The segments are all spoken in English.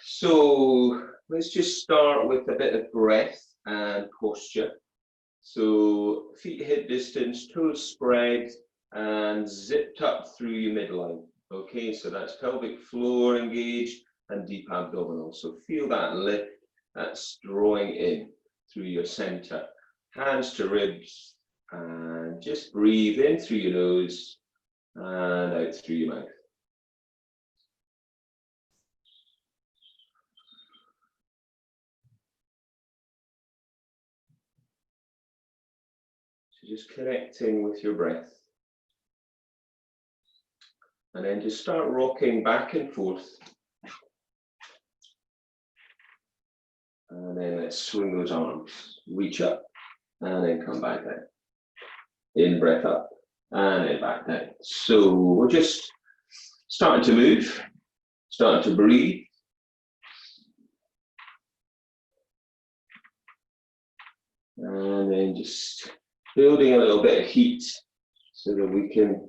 So let's just start with a bit of breath and posture. So feet hip distance, toes spread and zipped up through your midline. Okay, so that's pelvic floor engaged and deep abdominal. So feel that lift, that's drawing in through your center. Hands to ribs and just breathe in through your nose and out through your mouth. So just connecting with your breath. And then just start rocking back and forth. And then let's swing those arms. Reach up and then come back down. In, breath up and then back down. So we're just starting to move, starting to breathe. And then just building a little bit of heat so that we can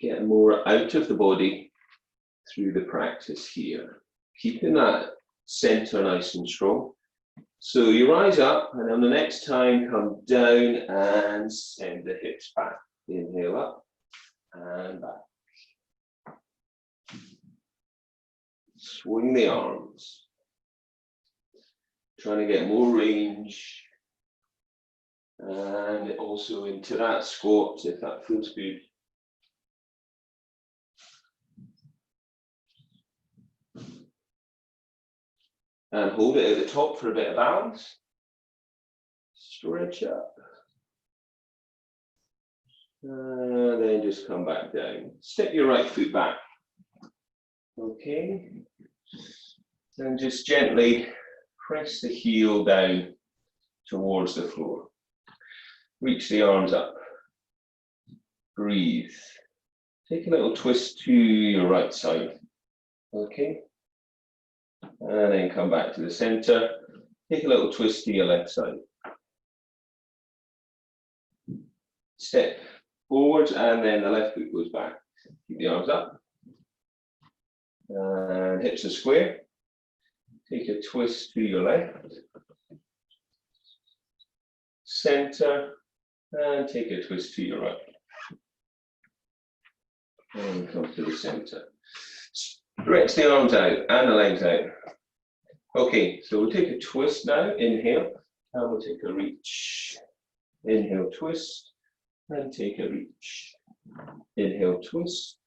get more out of the body through the practice here. Keeping that center nice and strong. So you rise up and on the next time come down and send the hips back. Inhale up and back. Swing the arms. Trying to get more range. And also into that squat if that feels good. And hold it at the top for a bit of balance. Stretch up. And then just come back down. Step your right foot back. Okay. And just gently press the heel down towards the floor. Reach the arms up. Breathe. Take a little twist to your right side. Okay. And then come back to the center. Take a little twist to your left side. Step forwards and then the left foot goes back. Keep the arms up. And hips are square. Take a twist to your left. Center. And take a twist to your right. And come to the center. Stretch the arms out and the legs out. Okay, so we'll take a twist now. Inhale, and we'll take a reach. Inhale, twist, and take a reach. Inhale, twist,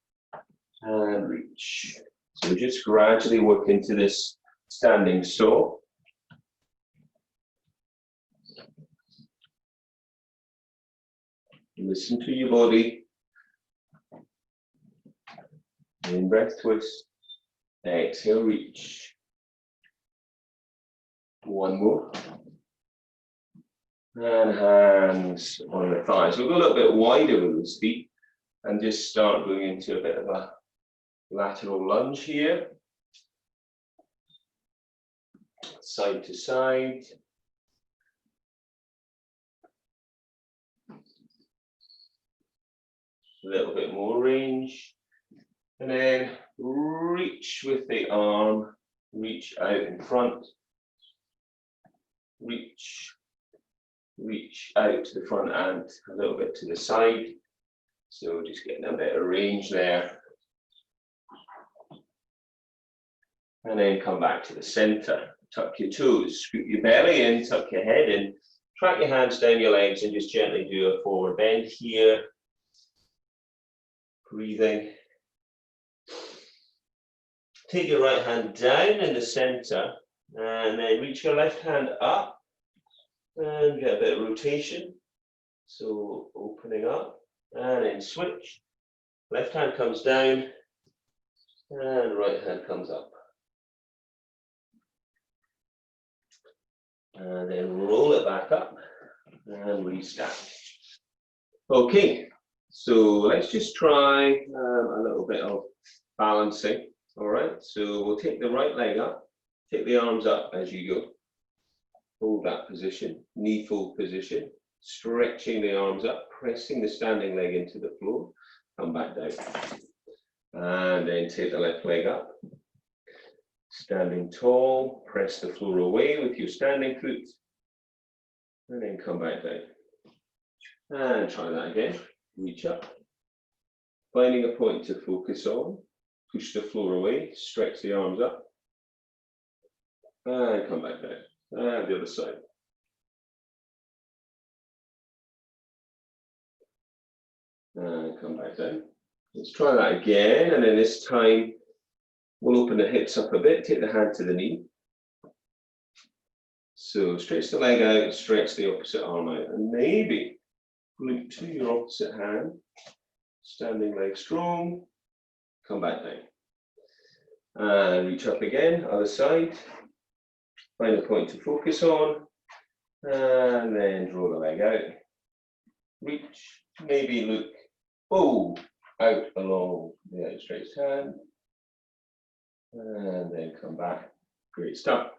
and reach. So just gradually work into this standing saw. Listen to your body. In breath, twist. Exhale, reach. One more. And hands on the thighs. We'll go a little bit wider with the feet and just start going into a bit of a lateral lunge here. Side to side. A little bit more range. And then reach with the arm, reach out in front, reach out to the front and a little bit to the side. So just getting a bit of range there. And then come back to the center, tuck your toes, scoot your belly in, tuck your head in, track your hands down your legs and just gently do a forward bend here. Breathing. Take your right hand down in the center and then reach your left hand up and get a bit of rotation. So opening up and then switch. Left hand comes down and right hand comes up. And then roll it back up and restand. Okay, so let's just try a little bit of balancing. All right, so we'll take the right leg up, take the arms up as you go. Hold that position, knee fold position, stretching the arms up, pressing the standing leg into the floor, come back down. And then take the left leg up. Standing tall, press the floor away with your standing foot, and then come back down. And try that again. Reach up. Finding a point to focus on. Push the floor away, stretch the arms up. And come back down. And the other side. And come back down. Let's try that again, and then this time we'll open the hips up a bit, take the hand to the knee. So stretch the leg out, stretch the opposite arm out, and maybe glute to your opposite hand. Standing leg strong, come back down. And reach up again, other side. Find a point to focus on, and then draw the leg out. Reach, maybe look, out along the outstretched hand. And then come back. Great stuff.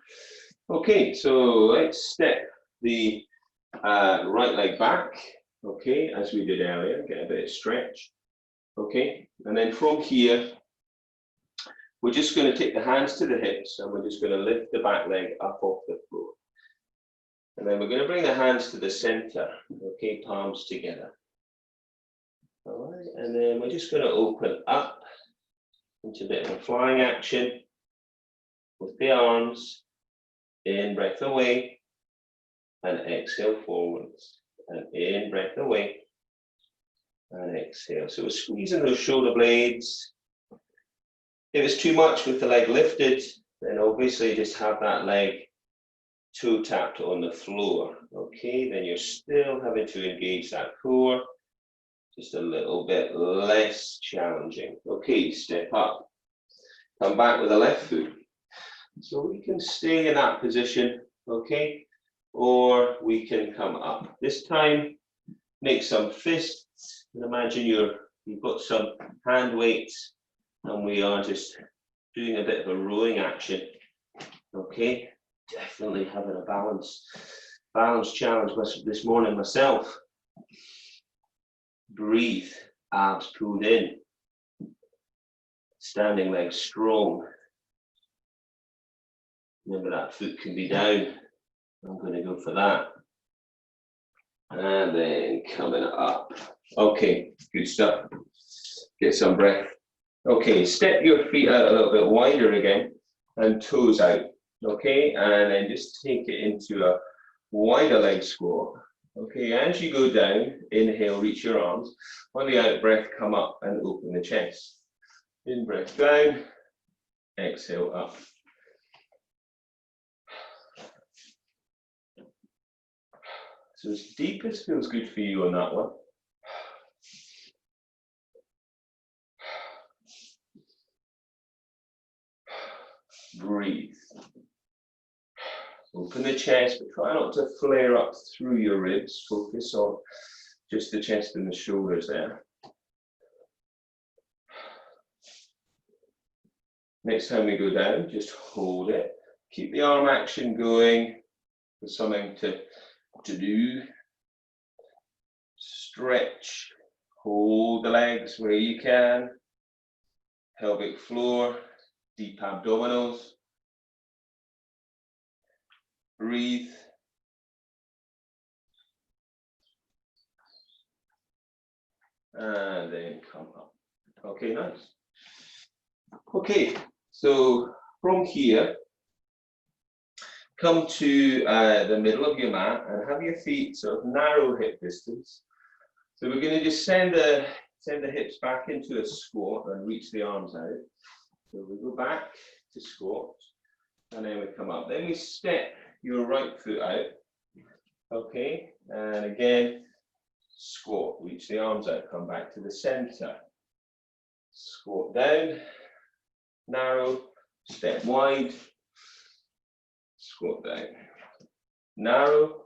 Okay, so let's step the right leg back, okay, as we did earlier, get a bit of stretch, okay, and then from here, we're just going to take the hands to the hips and we're just going to lift the back leg up off the floor. And then we're going to bring the hands to the center, okay, palms together. All right, and then we're just going to open up into a bit of a flying action with the arms. In, breath away, and exhale forwards. And in, breath away, and exhale. So we're squeezing those shoulder blades. If it's too much with the leg lifted, then obviously just have that leg toe tapped on the floor. Okay, then you're still having to engage that core, just a little bit less challenging. Okay, step up. Come back with the left foot. So we can stay in that position, okay? Or we can come up. This time, make some fists. And imagine you've got some hand weights and we are just doing a bit of a rowing action, okay? Definitely having a balance challenge this morning myself. Breathe, abs pulled in. Standing legs strong. Remember that foot can be down. I'm going to go for that. And then coming up. Okay, good stuff. Get some breath. Okay, step your feet out a little bit wider again and toes out. Okay, and then just take it into a wider leg squat. Okay, as you go down, inhale, reach your arms. On the out breath, come up and open the chest. In breath down, exhale up. So as deep as feels good for you on that one. Breathe. Open the chest, but try not to flare up through your ribs. Focus on just the chest and the shoulders there. Next time we go down, just hold it. Keep the arm action going for something to do. Stretch. Hold the legs where you can. Pelvic floor. Deep abdominals. Breathe. And then come up. Okay, nice. Okay, so from here, come to the middle of your mat and have your feet sort of narrow hip distance. So we're going to just send the hips back into a squat and reach the arms out. So we go back to squat and then we come up. Then we step your right foot out. Okay, and again, squat, reach the arms out, come back to the center. Squat down, narrow, step wide. Squat down, narrow,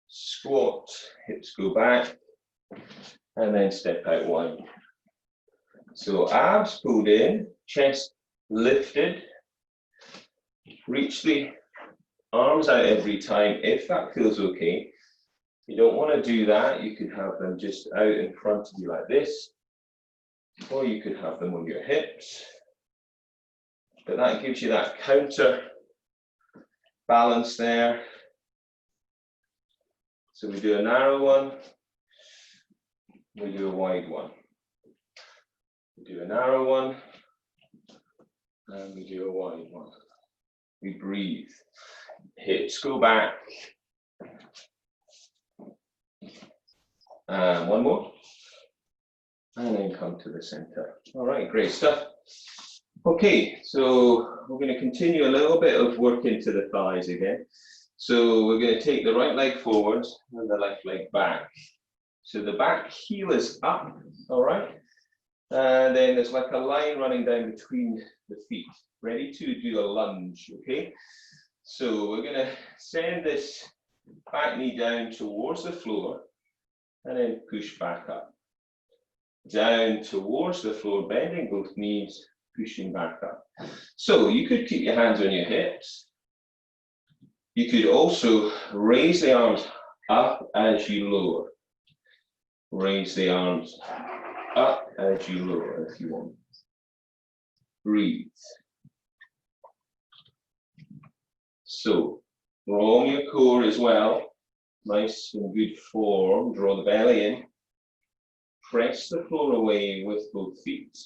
squat, hips go back, and then step out wide. So abs pulled in, chest lifted, reach the arms out every time if that feels okay. If you don't want to do that, you could have them just out in front of you like this, or you could have them on your hips. But that gives you that counter balance there. So we do a narrow one, we do a wide one. We do a narrow one, and we do a wide one. We breathe. Hips go back. And one more. And then come to the center. All right, great stuff. Okay, so we're going to continue a little bit of work into the thighs again. So we're going to take the right leg forwards and the left leg back. So the back heel is up, all right? And then there's like a line running down between the feet. Ready to do a lunge, okay? So we're going to send this back knee down towards the floor and then push back up. Down towards the floor, bending both knees, pushing back up. So you could keep your hands on your hips. You could also raise the arms up as you lower. Raise the arms up as you lower if you want. Breathe. So, long your core as well. Nice and good form. Draw the belly in. Press the floor away with both feet.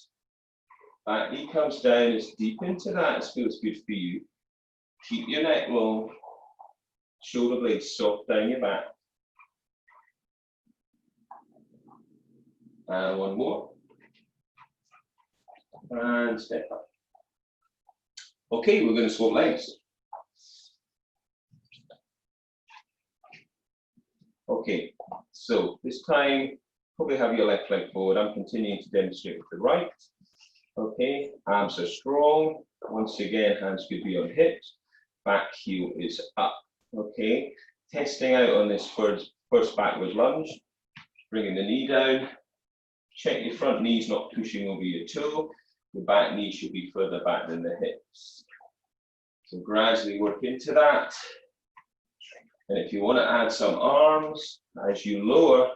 Back knee comes down as deep into that as feels good for you. Keep your neck long. Shoulder blades soft down your back. And one more. And step up. Okay, we're going to swap legs. Okay, so this time, probably have your left leg forward. I'm continuing to demonstrate with the right. Okay, arms are strong. Once again, hands could be on hips. Back heel is up. Okay, testing out on this first backward lunge. Bringing the knee down. Check your front knees not pushing over your toe. The back knee should be further back than the hips. So gradually work into that. And if you want to add some arms, as you lower,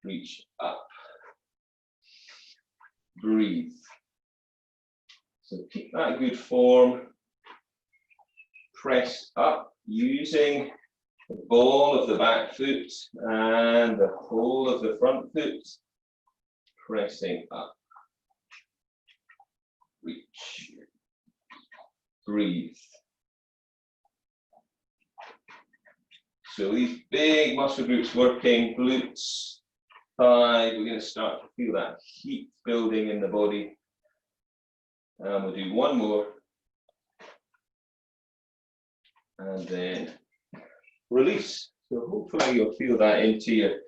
reach up. Breathe. So keep that good form. Press up using the ball of the back foot and the whole of the front foot. Pressing up. Reach. Breathe. So these big muscle groups working, glutes, thighs, we're going to start to feel that heat building in the body. And we'll do one more. And then release. So hopefully you'll feel that into your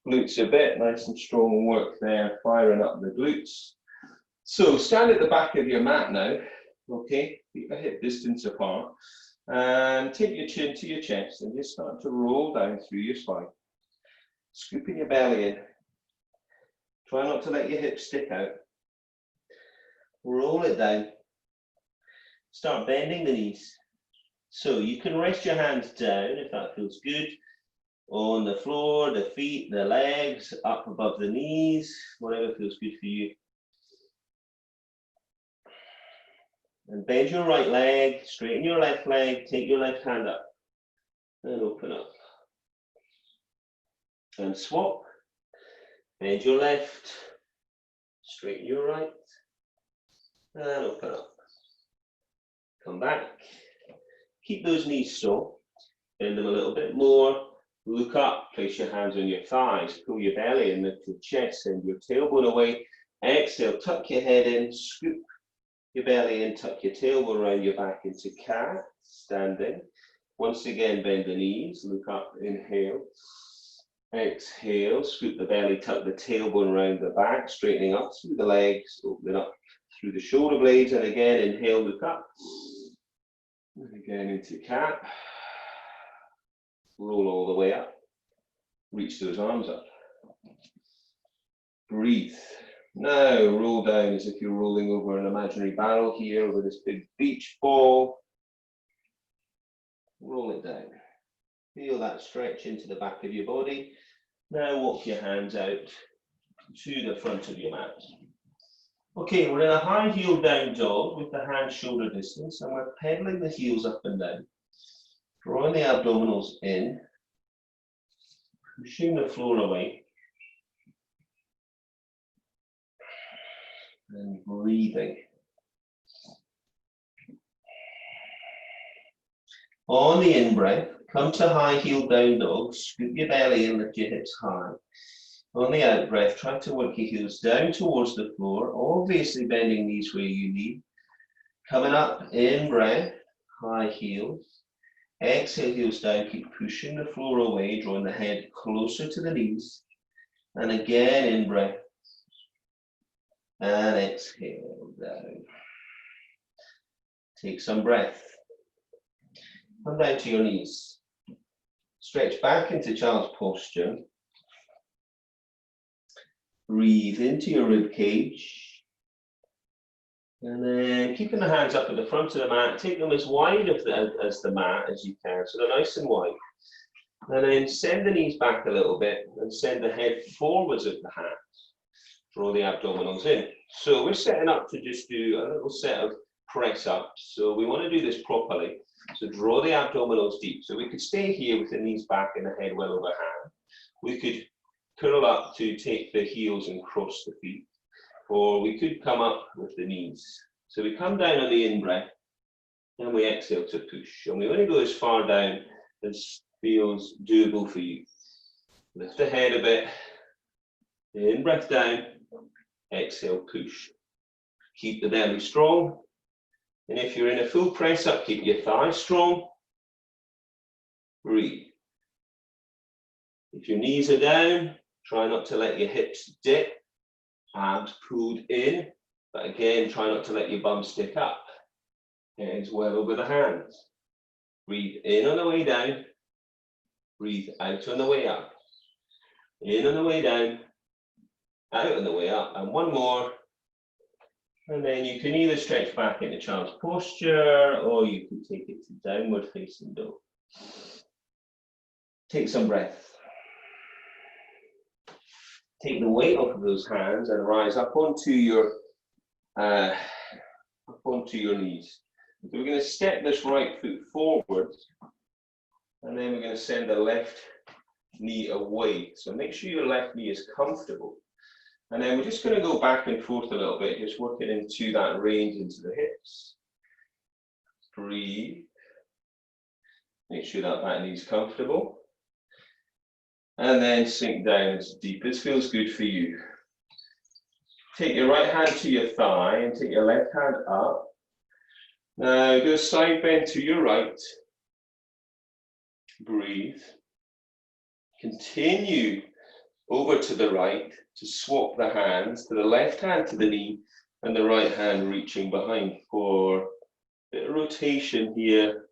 glutes a bit. Nice and strong work there, firing up the glutes. So stand at the back of your mat now. Okay, keep a hip distance apart. And take your chin to your chest and just start to roll down through your spine. Scooping your belly in. Try not to let your hips stick out. Roll it down. Start bending the knees. So you can rest your hands down if that feels good. On the floor, the feet, the legs, up above the knees, whatever feels good for you. And bend your right leg, straighten your left leg, take your left hand up and open up. And swap. Bend your left, straighten your right and open up. Come back. Keep those knees still. Bend them a little bit more. Look up, place your hands on your thighs, pull your belly in, lift your chest, send your tailbone away. Exhale, tuck your head in, scoop your belly in, tuck your tailbone around your back into cat, standing. Once again, bend the knees, look up, inhale. Exhale, scoop the belly, tuck the tailbone around the back, straightening up through the legs, opening up through the shoulder blades, and again, inhale, look up. And again into cat. Roll all the way up. Reach those arms up. Breathe. Now roll down as if you're rolling over an imaginary barrel here, over this big beach ball. Roll it down. Feel that stretch into the back of your body. Now walk your hands out to the front of your mat. Okay, we're in a high heel down dog with the hands shoulder distance, and we're pedaling the heels up and down, drawing the abdominals in, pushing the floor away, and breathing. On the in-breath, come to high heel down dog, scoop your belly and lift your hips high. On the out-breath, try to work your heels down towards the floor, obviously bending knees where you need. Coming up, in-breath, high heels. Exhale, heels down, keep pushing the floor away, drawing the head closer to the knees. And again, in-breath. And exhale down. Take some breath. Come down to your knees. Stretch back into child's posture. Breathe into your rib cage. And then keeping the hands up at the front of the mat, take them as wide as the mat as you can, so they're nice and wide. And then send the knees back a little bit and send the head forwards of the hands. Draw the abdominals in. So we're setting up to just do a little set of press ups. So we want to do this properly. So draw the abdominals deep. So we could stay here with the knees back and the head well overhand. We could curl up to take the heels and cross the feet. Or we could come up with the knees. So we come down on the in-breath and we exhale to push. And we only go as far down as feels doable for you. Lift the head a bit. In-breath down. Exhale, push. Keep the belly strong. And if you're in a full press up, keep your thighs strong. Breathe. If your knees are down, try not to let your hips dip. Abs pulled in, but again, try not to let your bum stick up. Hands well over the hands. Breathe in on the way down. Breathe out on the way up. In on the way down. Out on the way up. And one more. And then you can either stretch back into child's posture or you can take it to downward facing dog. Take some breath. Take the weight off of those hands and rise up onto your knees. So we're going to step this right foot forward and then we're going to send the left knee away. So make sure your left knee is comfortable. And then we're just going to go back and forth a little bit, just working into that range into the hips. Breathe. Make sure that that knee's comfortable. And then sink down as deep as feels good for you. Take your right hand to your thigh and take your left hand up. Now do a side bend to your right. Breathe. Continue over to the right to swap the hands, to the left hand to the knee and the right hand reaching behind for a bit of rotation here.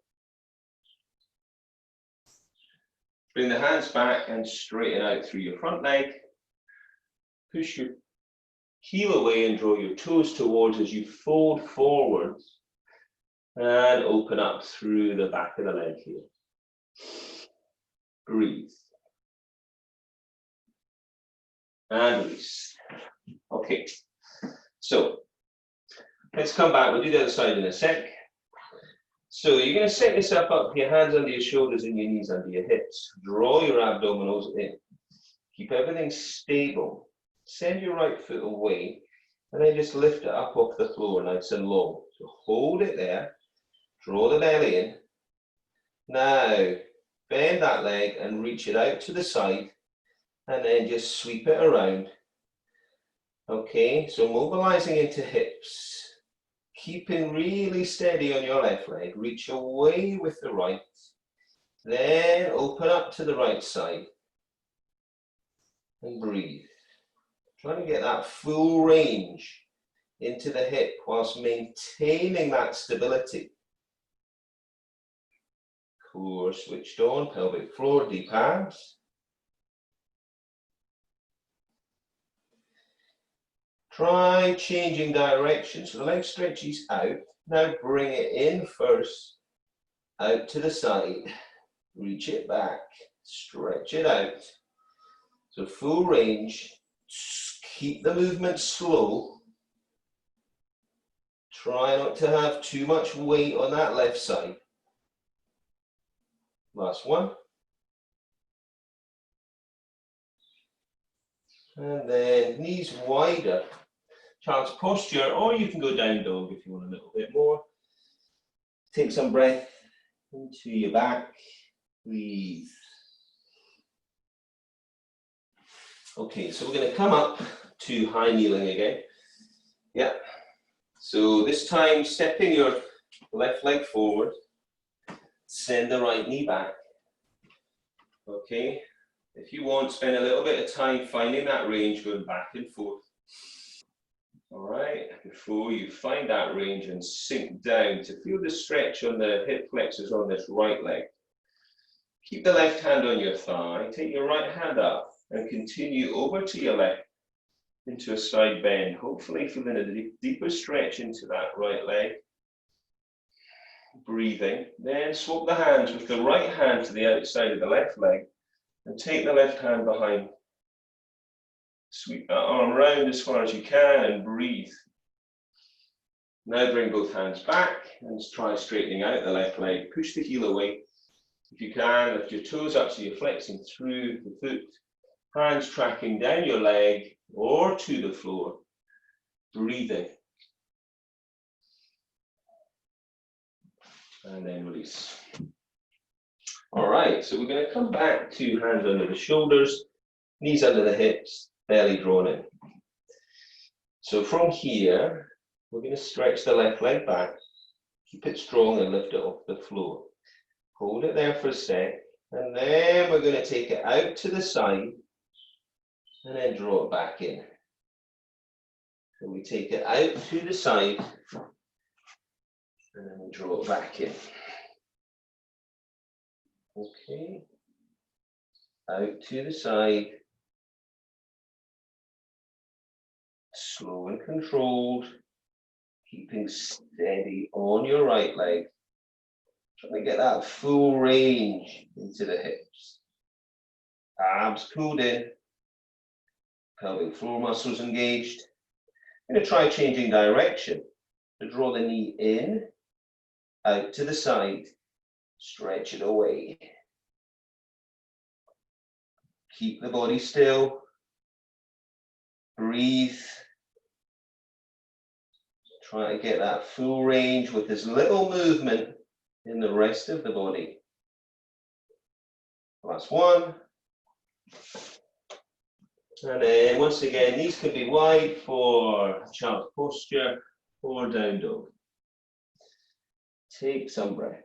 Bring the hands back and straighten out through your front leg. Push your heel away and draw your toes towards as you fold forwards and open up through the back of the leg here. Breathe. And release. Okay, so let's come back. We'll do the other side in a sec. So you're going to set yourself up with your hands under your shoulders and your knees under your hips. Draw your abdominals in. Keep everything stable. Send your right foot away and then just lift it up off the floor nice and low. So hold it there. Draw the belly in. Now bend that leg and reach it out to the side and then just sweep it around. Okay, so mobilizing into hips. Keeping really steady on your left leg, reach away with the right, then open up to the right side and breathe. Trying to get that full range into the hip whilst maintaining that stability. Core switched on, pelvic floor, deep abs. Try changing direction. So the leg stretches out. Now bring it in first, out to the side. Reach it back, stretch it out. So full range. Keep the movement slow. Try not to have too much weight on that left side. Last one. And then knees wider. Child's posture, or you can go down dog if you want a little bit more. Take some breath into your back. Breathe. Okay, so we're going to come up to high kneeling again. Yeah. So this time, stepping your left leg forward, send the right knee back. Okay. If you want, spend a little bit of time finding that range, going back and forth. All right. Before you find that range and sink down to feel the stretch on the hip flexors on this right leg. Keep the left hand on your thigh. Take your right hand up and continue over to your left into a side bend. Hopefully feeling a deeper stretch into that right leg. Breathing. Then swap the hands with the right hand to the outside of the left leg and take the left hand behind. Sweep that arm round as far as you can and breathe. Now bring both hands back and try straightening out the left leg. Push the heel away. If you can, lift your toes up so you're flexing through the foot. Hands tracking down your leg or to the floor. Breathing. And then release. All right, so we're going to come back to hands under the shoulders, knees under the hips, belly drawn in. So from here, we're going to stretch the left leg back, keep it strong and lift it off the floor. Hold it there for a sec, and then we're going to take it out to the side and then draw it back in. So we take it out to the side and then we draw it back in. Okay. Out to the side. Slow and controlled. Keeping steady on your right leg. Trying to get that full range into the hips. Abs pulled in. Pelvic floor muscles engaged. I'm going to try changing direction. To draw the knee in, out to the side, stretch it away. Keep the body still. Breathe. Try to get that full range with as little movement in the rest of the body. Last one. And then once again, these can be wide for child's posture or down dog. Take some breath.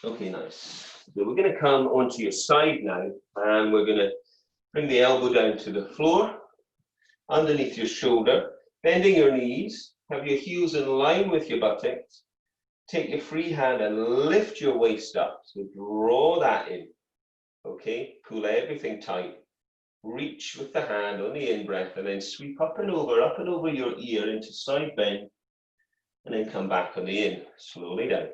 Okay, nice. So we're going to come onto your side now, and we're going to bring the elbow down to the floor, underneath your shoulder, bending your knees, have your heels in line with your buttocks. Take your free hand and lift your waist up. So draw that in. Okay, pull everything tight. Reach with the hand on the in-breath and then sweep up and over your ear into side bend. And then come back on the in, slowly down.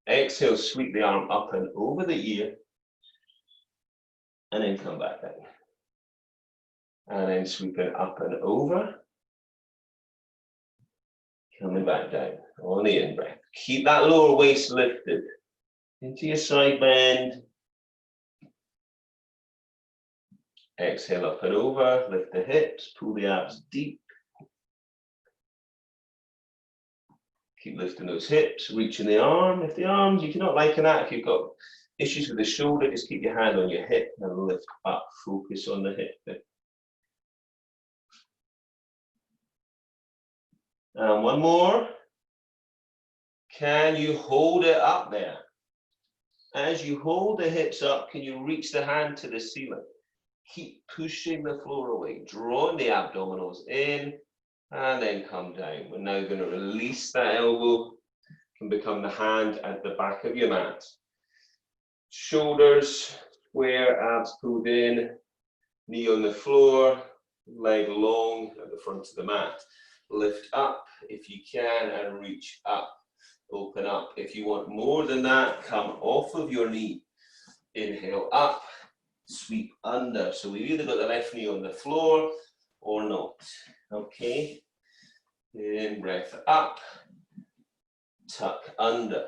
Exhale, sweep the arm up and over the ear. And then come back down. And then sweep it up and over. Coming back down on the in-breath. Keep that lower waist lifted into your side bend. Exhale up and over, lift the hips, pull the abs deep. Keep lifting those hips, reaching the arm. If the arms, if you're not liking that, if you've got issues with the shoulder, just keep your hand on your hip and lift up, focus on the hip bit. And one more. Can you hold it up there? As you hold the hips up, can you reach the hand to the ceiling? Keep pushing the floor away, drawing the abdominals in, and then come down. We're now going to release that elbow, can become the hand at the back of your mat. Shoulders square, abs pulled in, knee on the floor, leg long at the front of the mat. Lift up if you can and reach up. Open up. If you want more than that, come off of your knee. Inhale up, sweep under. So we've either got the left knee on the floor or not. Okay. In breath up, tuck under.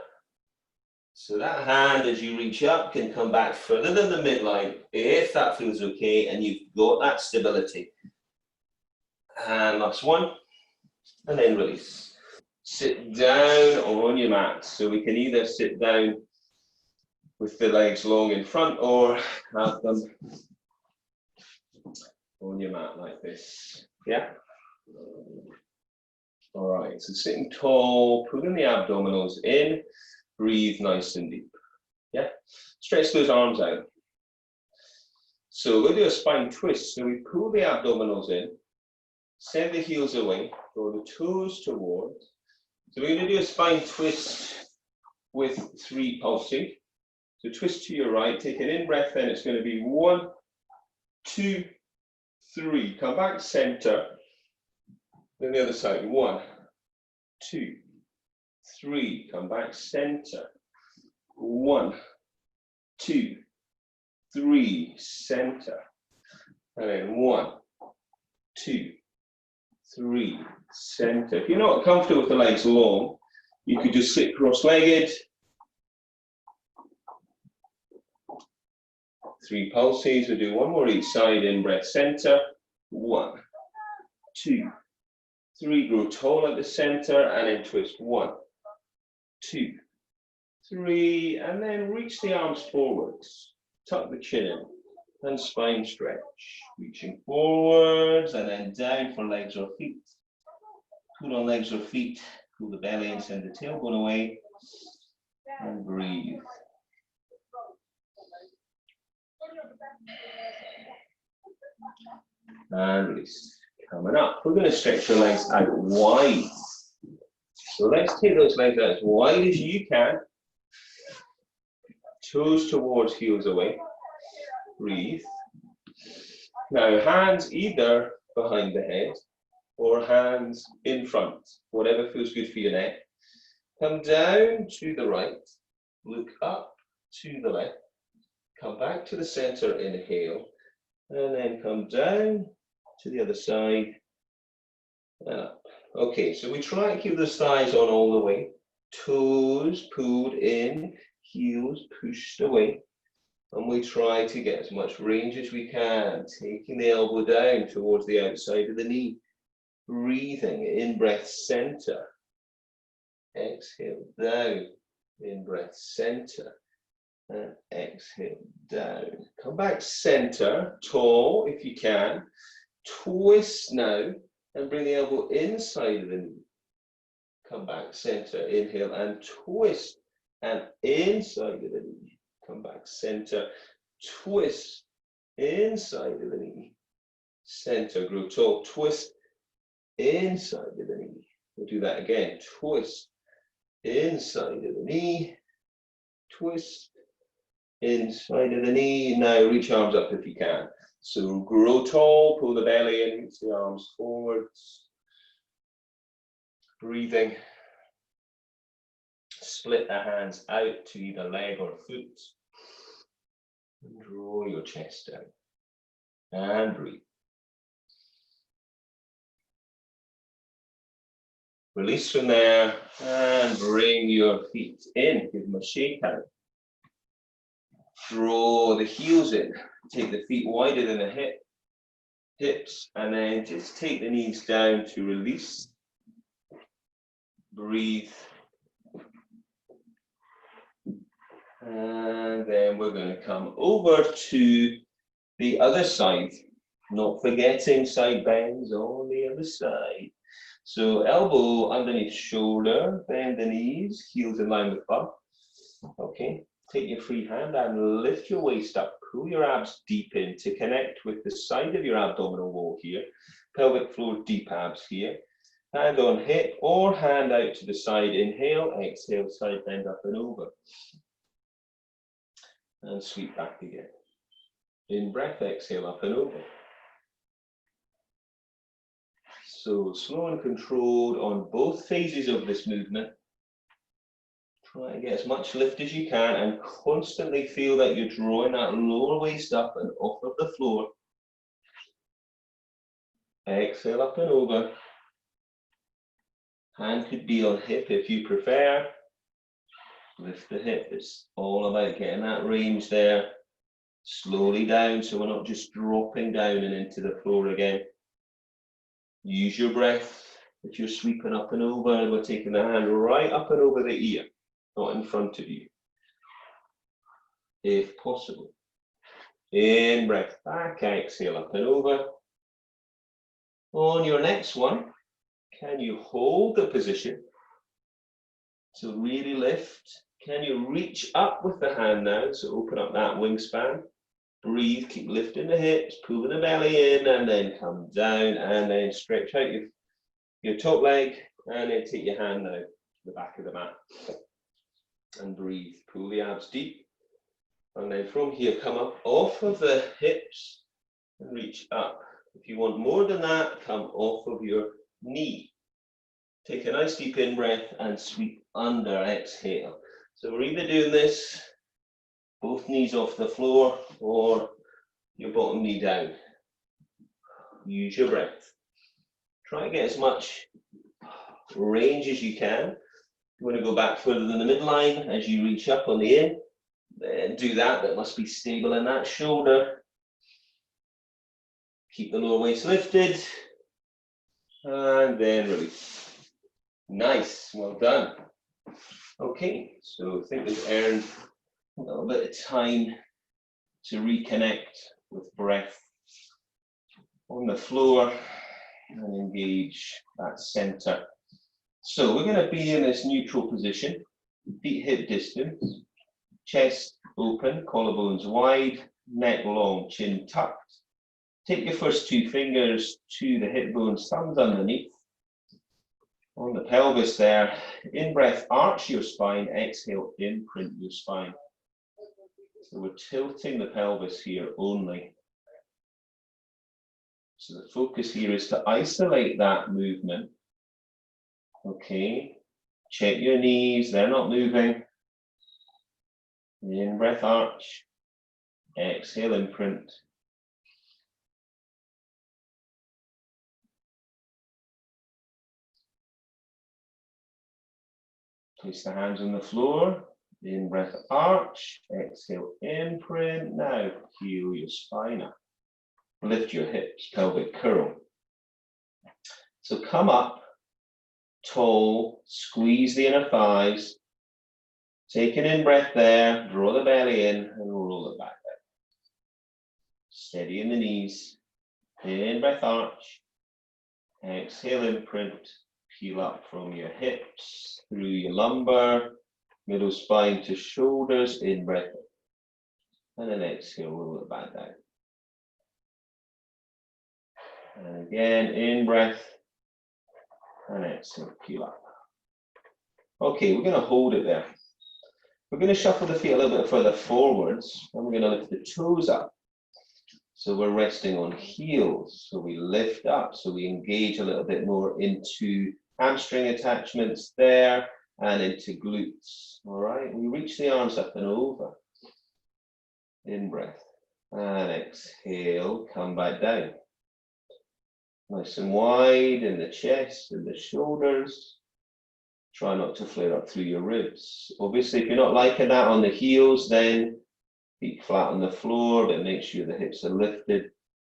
So that hand as you reach up can come back further than the midline if that feels okay and you've got that stability. And last one, and then release. Sit down on your mat. So we can either sit down with the legs long in front or have them on your mat like this. Yeah? All right, so sitting tall, pulling the abdominals in, breathe nice and deep. Yeah? Stretch those arms out. So we'll do a spine twist. So we pull the abdominals in, send the heels away, draw the toes towards. So we're going to do a spine twist with 3 pulsing. So twist to your right, take an in-breath, then it's going to be 1, 2, 3. Come back center. Then the other side, 1, 2, 3. Come back center. 1, 2, 3. Center. And then 1, 2, 3. Center. If you're not comfortable with the legs long, you could just sit cross-legged. 3 pulses. We'll do 1 more each side. In breath center. 1, 2, 3. Grow tall at the center and then twist. 1, 2, 3. And then reach the arms forwards. Tuck the chin in and spine stretch. Reaching forwards and then down for legs or feet. Pull on legs or feet. Pull the belly and send the tailbone away. And breathe. And release. Coming up, we're going to stretch your legs out wide. So let's take those legs out as wide as you can. Toes towards, heels away. Breathe. Now, hands either behind the head or hands in front, whatever feels good for your neck. Come down to the right, look up to the left, come back to the center, inhale, and then come down to the other side and up. Okay, so we try and keep the thighs on all the way, toes pulled in, heels pushed away, and we try to get as much range as we can, taking the elbow down towards the outside of the knee, breathing, in breath center, exhale down, in breath center, and exhale down. Come back center, tall if you can, twist now, and bring the elbow inside of the knee. Come back center, inhale and twist, and inside of the knee. Come back center, twist, inside of the knee. Center, grow tall, twist, inside of the knee. We'll do that again, twist, inside of the knee, twist, inside of the knee. Now reach arms up if you can. So grow tall, pull the belly in, reach the arms forwards. Breathing. Split the hands out to either leg or foot. And draw your chest down. And breathe. Release from there and bring your feet in. Give them a shake out. Draw the heels in. Take the feet wider than the hips, and then just take the knees down to release. Breathe. And then we're going to come over to the other side, not forgetting side bends on the other side. So elbow underneath shoulder, bend the knees, heels in line with bum. Okay, take your free hand and lift your waist up. Pull your abs deep in to connect with the side of your abdominal wall here. Pelvic floor deep abs here. Hand on hip or hand out to the side. Inhale, exhale, side bend up and over. And sweep back again. In breath, exhale up and over. So slow and controlled on both phases of this movement. Try and get as much lift as you can and constantly feel that you're drawing that lower waist up and off of the floor. Exhale up and over. Hand could be on hip if you prefer. Lift the hip. It's all about getting that range there. Slowly down, so we're not just dropping down and into the floor again. Use your breath. If you're sweeping up and over, we're taking the hand right up and over the ear, not in front of you, if possible. In breath back, exhale up and over. On your next one, can you hold the position? So really lift. Can you reach up with the hand now? So open up that wingspan. Breathe, keep lifting the hips, pulling the belly in, and then come down, and then stretch out your top leg, and then take your hand now to the back of the mat. And breathe, pull the abs deep. And then from here, come up off of the hips and reach up. If you want more than that, come off of your knee. Take a nice deep in-breath and sweep under, exhale. So we're either doing this, both knees off the floor, or your bottom knee down. Use your breath. Try to get as much range as you can. You want to go back further than the midline as you reach up on the in. Then do that. That must be stable in that shoulder. Keep the lower waist lifted. And then release. Nice. Well done. Okay, so I think we've earned a little bit of time to reconnect with breath on the floor and engage that center. So we're going to be in this neutral position, feet hip distance, chest open, collarbones wide, neck long, chin tucked. Take your first two fingers to the hip bones, thumbs underneath. On the pelvis there, in breath, arch your spine, exhale, imprint your spine. So we're tilting the pelvis here only. So the focus here is to isolate that movement. Okay, check your knees, they're not moving. In breath, arch, exhale, imprint. Place the hands on the floor. In breath, arch, exhale, imprint. Now, heel your spine up. Lift your hips, pelvic curl. So come up, tall, squeeze the inner thighs. Take an in-breath there, draw the belly in, and roll it back down. Steady in the knees. In-breath, arch. Exhale, imprint. Peel up from your hips, through your lumbar, middle spine to shoulders, in-breath. And then exhale, roll it back down. And again, in-breath. And exhale, peel up. Okay, we're going to hold it there. We're going to shuffle the feet a little bit further forwards, and we're going to lift the toes up. So we're resting on heels, so we lift up, so we engage a little bit more into hamstring attachments there and into glutes. All right, we reach the arms up and over. In breath and exhale, come back down. Nice and wide in the chest and the shoulders. Try not to flare up through your ribs. Obviously, if you're not liking that on the heels, then feet flat on the floor, but make sure the hips are lifted.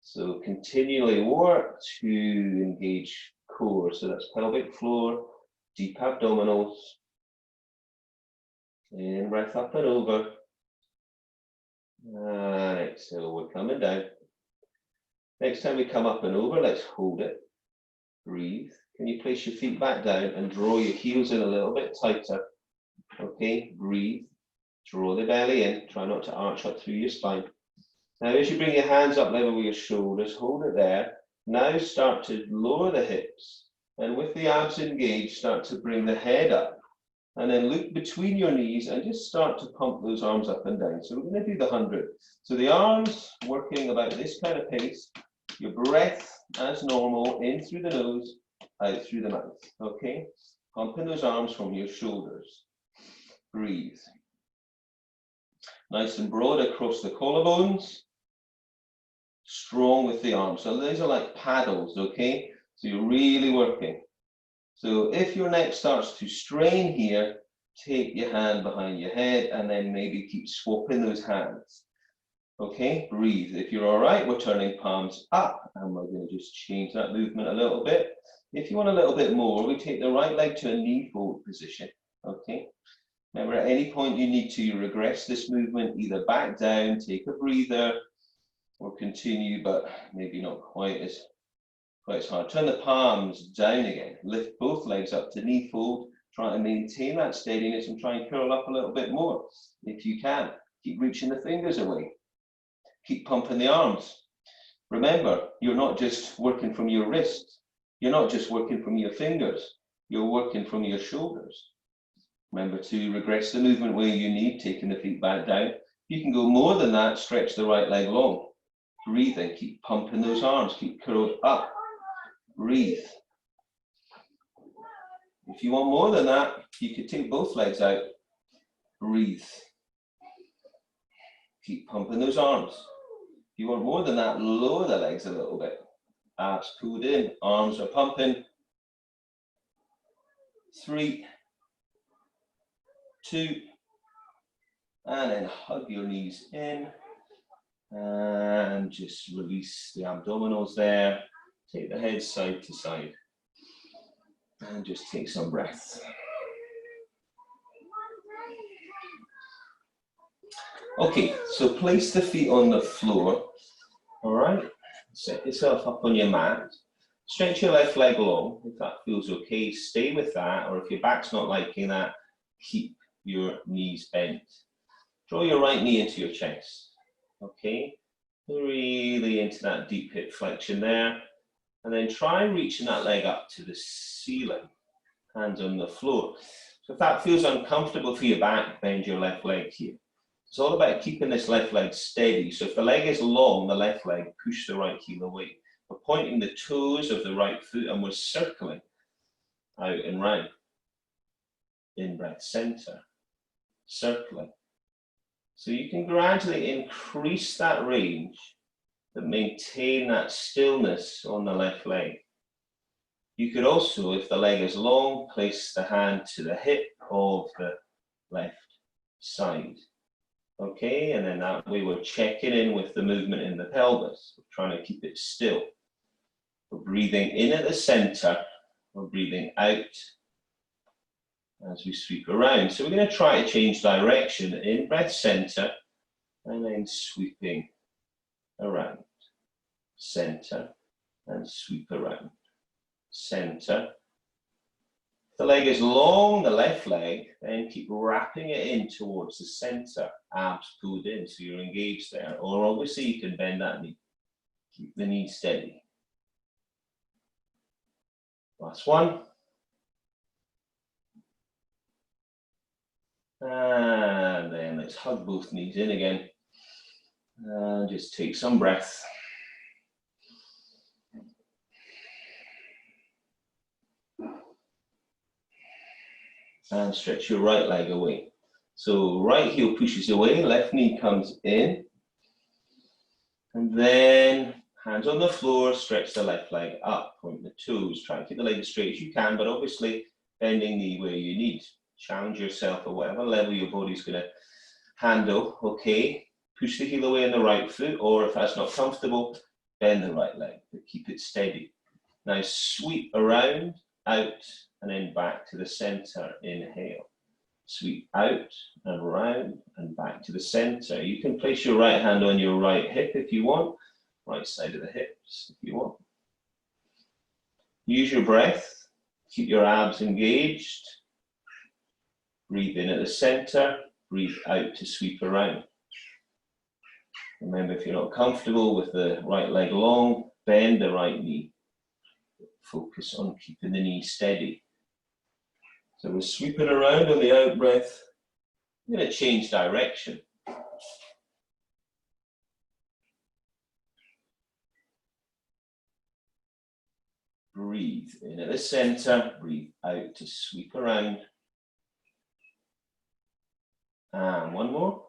So continually work to engage core. So that's pelvic floor, deep abdominals. In breath up and over. And exhale, we're coming down. Next time we come up and over, let's hold it. Breathe. Can you place your feet back down and draw your heels in a little bit tighter? Okay, breathe. Draw the belly in. Try not to arch up through your spine. Now, as you bring your hands up level with your shoulders, hold it there. Now start to lower the hips. And with the abs engaged, start to bring the head up. And then look between your knees and just start to pump those arms up and down. So we're going to do the 100. So the arms working about this kind of pace. Your breath as normal, in through the nose, out through the mouth. Okay? Pumping those arms from your shoulders. Breathe. Nice and broad across the collarbones. Strong with the arms. So these are like paddles, okay? So you're really working. So if your neck starts to strain here, take your hand behind your head and then maybe keep swapping those hands. Okay, breathe. If you're all right, we're turning palms up and we're going to just change that movement a little bit. If you want a little bit more, we take the right leg to a knee fold position. Okay, remember at any point you need to regress this movement, either back down, take a breather, or continue, but maybe not quite as hard. Turn the palms down again. Lift both legs up to knee fold. Try to maintain that steadiness and try and curl up a little bit more if you can. Keep reaching the fingers away. Keep pumping the arms. Remember, you're not just working from your wrists. You're not just working from your fingers. You're working from your shoulders. Remember to regress the movement where you need, taking the feet back down. You can go more than that, stretch the right leg long. Breathing, keep pumping those arms, keep curled up. Breathe. If you want more than that, you could take both legs out. Breathe. Keep pumping those arms. If you want more than that, lower the legs a little bit. Abs pulled in, arms are pumping. 3, 2, and then hug your knees in. And just release the abdominals there. Take the head side to side. And just take some breaths. Okay, so place the feet on the floor. All right, set yourself up on your mat. Stretch your left leg long, if that feels okay, stay with that, or if your back's not liking that, keep your knees bent. Draw your right knee into your chest. Okay, really into that deep hip flexion there. And then try reaching that leg up to the ceiling, hands on the floor. So if that feels uncomfortable for your back, bend your left leg here. It's all about keeping this left leg steady. So if the leg is long, the left leg, push the right heel away. We're pointing the toes of the right foot and we're circling out and round. In breath, center, circling. So you can gradually increase that range, but maintain that stillness on the left leg. You could also, if the leg is long, place the hand to the hip of the left side. Okay, and then that way we're checking in with the movement in the pelvis. We're trying to keep it still. We're breathing in at the center, we're breathing out as we sweep around. So we're going to try to change direction in breath center and then sweeping around. Center and sweep around. Center. If the leg is long, the left leg, then keep wrapping it in towards the center. Abs pulled in, so you're engaged there. Or obviously you can bend that knee. Keep the knee steady. Last one. And then let's hug both knees in again. And just take some breath. And stretch your right leg away. So right heel pushes away, left knee comes in. And then hands on the floor, stretch the left leg up, point the toes. Try and keep the leg as straight as you can, but obviously bending knee where you need. Challenge yourself at whatever level your body's going to handle. Okay, push the heel away on the right foot, or if that's not comfortable, bend the right leg, but keep it steady. Now sweep around, out, and then back to the center. Inhale. Sweep out and around and back to the center. You can place your right hand on your right hip if you want, right side of the hips if you want. Use your breath, keep your abs engaged. Breathe in at the center, breathe out to sweep around. Remember, if you're not comfortable with the right leg long, bend the right knee. Focus on keeping the knee steady. So we're sweeping around on the out breath. I'm going to change direction. Breathe in at the center, breathe out to sweep around. And one more.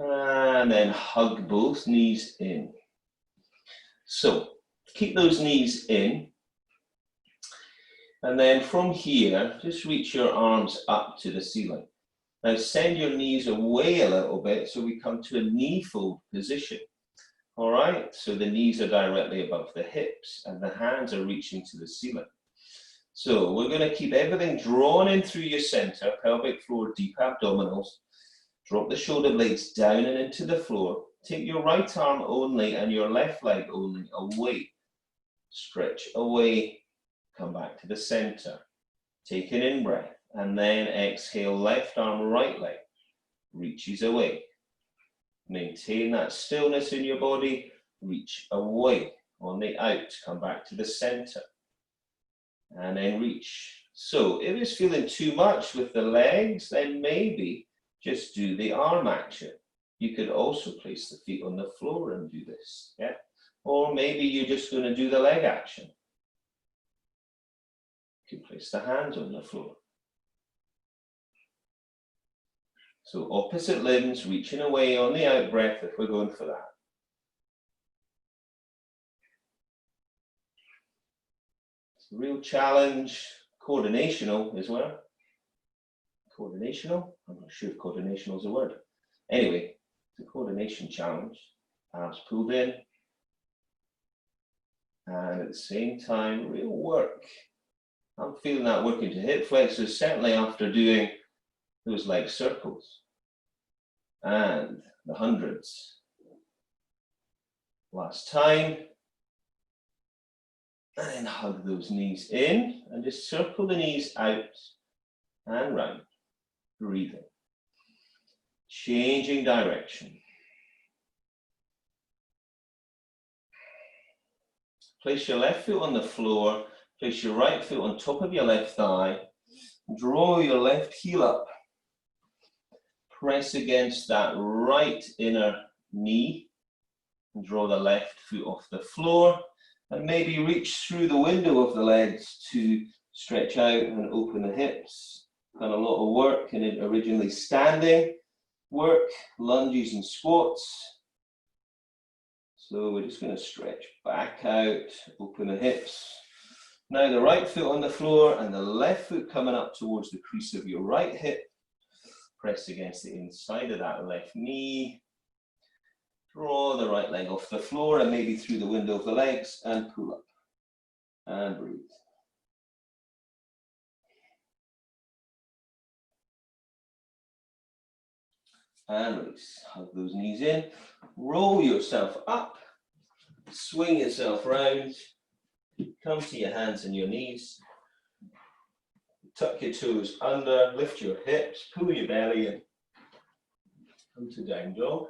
And then hug both knees in. So keep those knees in. And then from here, just reach your arms up to the ceiling. Now send your knees away a little bit so we come to a knee fold position. All right, so the knees are directly above the hips and the hands are reaching to the ceiling. So we're going to keep everything drawn in through your center, pelvic floor, deep abdominals. Drop the shoulder blades down and into the floor. Take your right arm only and your left leg only away. Stretch away, come back to the center. Take an in-breath and then exhale, left arm, right leg reaches away. Maintain that stillness in your body, reach away. On the out, come back to the center and then reach. So if it's feeling too much with the legs, then maybe just do the arm action. You could also place the feet on the floor and do this, yeah? Or maybe you're just going to do the leg action. You can place the hands on the floor. So opposite limbs reaching away on the out breath if we're going for that. It's a real challenge, coordinational as well. Coordinational? I'm not sure if coordinational is a word. Anyway, it's a coordination challenge. Arms pulled in. And at the same time, real work. I'm feeling that working to hip flexors, certainly after doing those leg circles and the hundreds. Last time. And then hug those knees in and just circle the knees out and round. Breathing. Changing direction. Place your left foot on the floor. Place your right foot on top of your left thigh. Draw your left heel up. Press against that right inner knee. And draw the left foot off the floor. And maybe reach through the window of the legs to stretch out and open the hips. Done a lot of work in it originally standing work, lunges and squats. So we're just going to stretch back out, open the hips. Now the right foot on the floor and the left foot coming up towards the crease of your right hip. Press against the inside of that left knee. Draw the right leg off the floor and maybe through the window of the legs and pull up. And breathe. And release. Hug those knees in. Roll yourself up. Swing yourself round. Come to your hands and your knees. Tuck your toes under. Lift your hips. Pull your belly in. Come to down dog.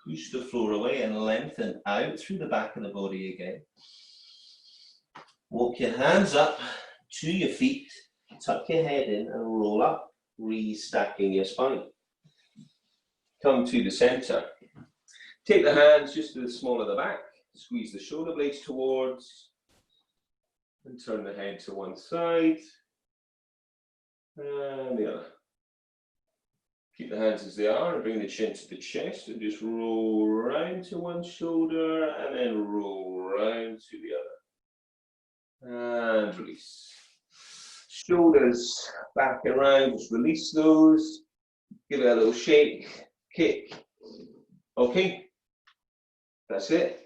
Push the floor away and lengthen out through the back of the body again. Walk your hands up to your feet. Tuck your head in and roll up, restacking your spine. Come to the center. Take the hands just to the small of the back. Squeeze the shoulder blades towards. And turn the head to one side. And the other. Keep the hands as they are and bring the chin to the chest and just roll round to one shoulder and then roll round to the other. And release. Shoulders back and around, just release those. Give it a little shake, kick. Okay, that's it.